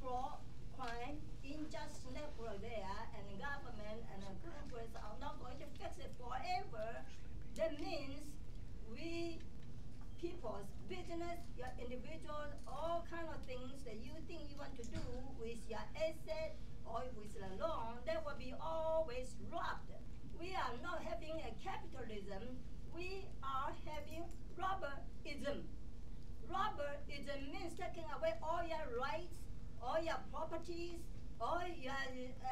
fraud, crime, unjust network there, and the government and the Congress are not going to fix it forever. That means we people's business, your individual, all kind of things that you think you want to do with your asset or with the loan, that will be always robbed. We are not having a capitalism, we are having robberism. Robberism means taking away all your rights, all your properties, all your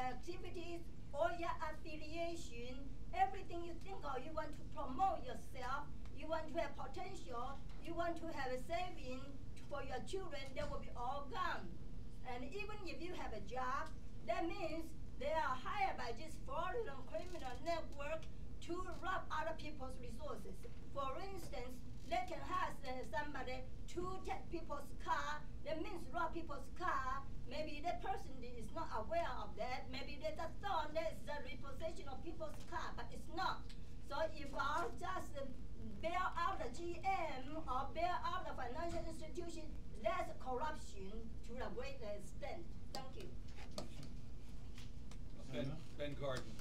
activities, all your affiliation, everything you think of, you want to promote yourself, you want to have potential, you want to have a saving for your children, that will be all gone. And even if you have a job, that means they are hired by this fraudulent criminal network to rob other people's resources. For instance, they can hire somebody to take people's car. That means rob people's car. Maybe that person is not aware of that. Maybe they just thought that's the repossession of people's car, but it's not. So if I just bail out the GM or bail out the financial institution, that's corruption to a great extent. Thank you. Ben Cardin.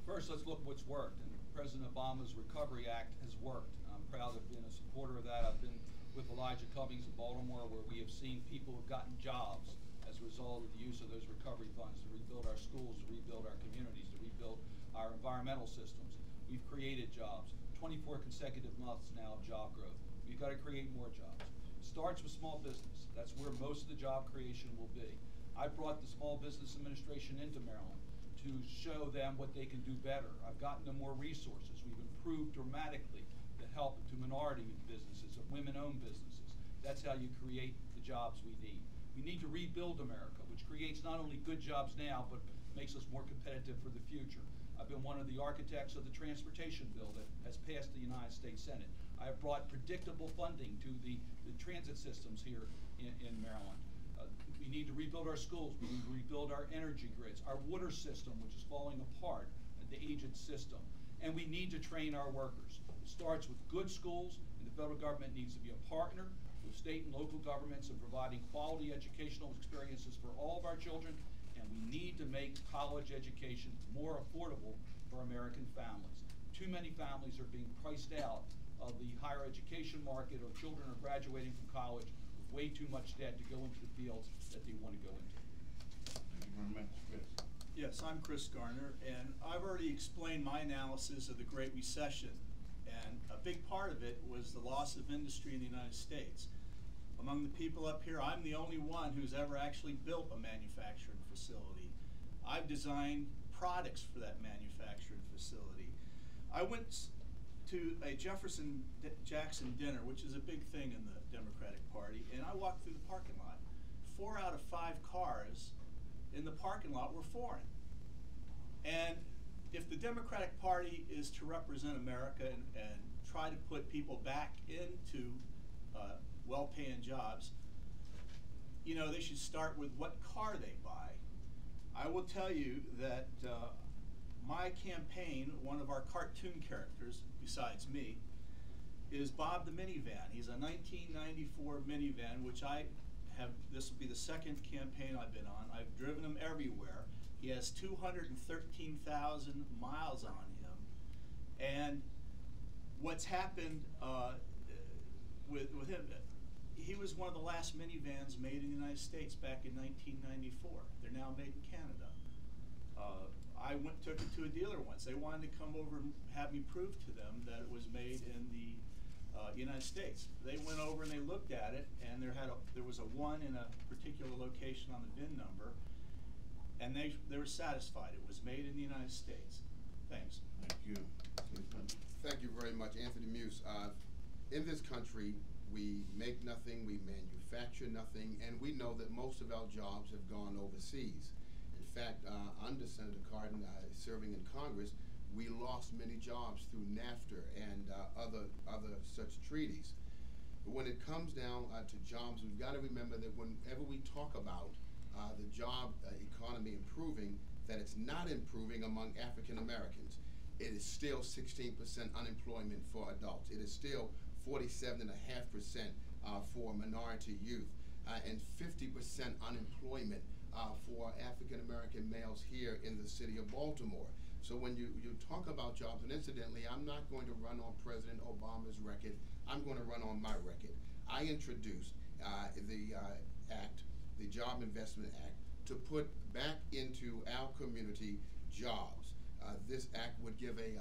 First, let's look what's worked. And President Obama's Recovery Act has worked. I'm proud of being a supporter of that. I've been with Elijah Cummings in Baltimore, where we have seen people who have gotten jobs as a result of the use of those recovery funds to rebuild our schools, to rebuild our communities, to rebuild our environmental systems. We've created jobs. 24 consecutive months now of job growth. We've got to create more jobs. Starts with small business. That's where most of the job creation will be. I brought the Small Business Administration into Maryland to show them what they can do better. I've gotten them more resources. We've improved dramatically the help to minority businesses, of women-owned businesses. That's how you create the jobs we need. We need to rebuild America, which creates not only good jobs now, but makes us more competitive for the future. I've been one of the architects of the transportation bill that has passed the United States Senate. I have brought predictable funding to the transit systems here in Maryland. We need to rebuild our schools. We need to rebuild our energy grids, our water system, which is falling apart, the aged system. And we need to train our workers. It starts with good schools, and the federal government needs to be a partner with state and local governments in providing quality educational experiences for all of our children, and we need to make college education more affordable for American families. Too many families are being priced out of the higher education market, or children are graduating from college with way too much debt to go into the fields that they want to go into. Thank you very much, Chris. Yes, I'm Chris Garner, and I've already explained my analysis of the Great Recession, and a big part of it was the loss of industry in the United States. Among the people up here, I'm the only one who's ever actually built a manufacturing facility. I've designed products for that manufacturing facility. I went to a Jefferson Jackson dinner, which is a big thing in the Democratic Party, and I walked through the parking lot. 4 out of 5 cars in the parking lot were foreign. And if the Democratic Party is to represent America and try to put people back into well-paying jobs, you know, they should start with what car they buy. I will tell you that my campaign, one of our cartoon characters, besides me, is Bob the minivan. He's a 1994 minivan, which this will be the second campaign I've been on. I've driven him everywhere. He has 213,000 miles on him. And what's happened with him, he was one of the last minivans made in the United States back in 1994. They're now made in Canada. I took it to a dealer once. They wanted to come over and have me prove to them that it was made in the United States. They went over and they looked at it, and there was a 1 in a particular location on the VIN number, and they were satisfied. It was made in the United States. Thanks. Thank you. Thank you very much, Anthony Muse. In this country, we make nothing, we manufacture nothing, and we know that most of our jobs have gone overseas. In fact, under Senator Cardin serving in Congress, we lost many jobs through NAFTA and other such treaties. But when it comes down to jobs, we've got to remember that whenever we talk about the job economy improving, that it's not improving among African Americans. It is still 16% unemployment for adults. It is still 47.5% for minority youth. and 50% unemployment for African American males here in the city of Baltimore. So when you talk about jobs, and incidentally, I'm not going to run on President Obama's record, I'm going to run on my record. I introduced the act, the Job Investment Act, to put back into our community jobs. This act would give a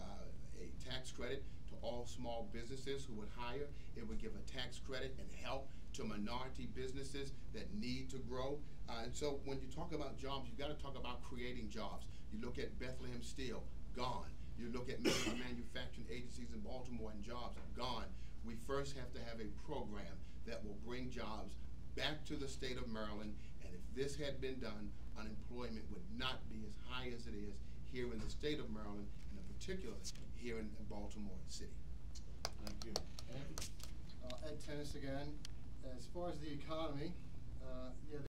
tax credit to all small businesses who would hire. It would give a tax credit and help to minority businesses that need to grow. And so when you talk about jobs, you've got to talk about creating jobs. You look at Bethlehem Steel, gone. You look at major manufacturing agencies in Baltimore and jobs, gone. We first have to have a program that will bring jobs back to the state of Maryland, and if this had been done, unemployment would not be as high as it is here in the state of Maryland, and in particular here in Baltimore City. Thank you. Anthony? Ed Tennis again. As far as the economy,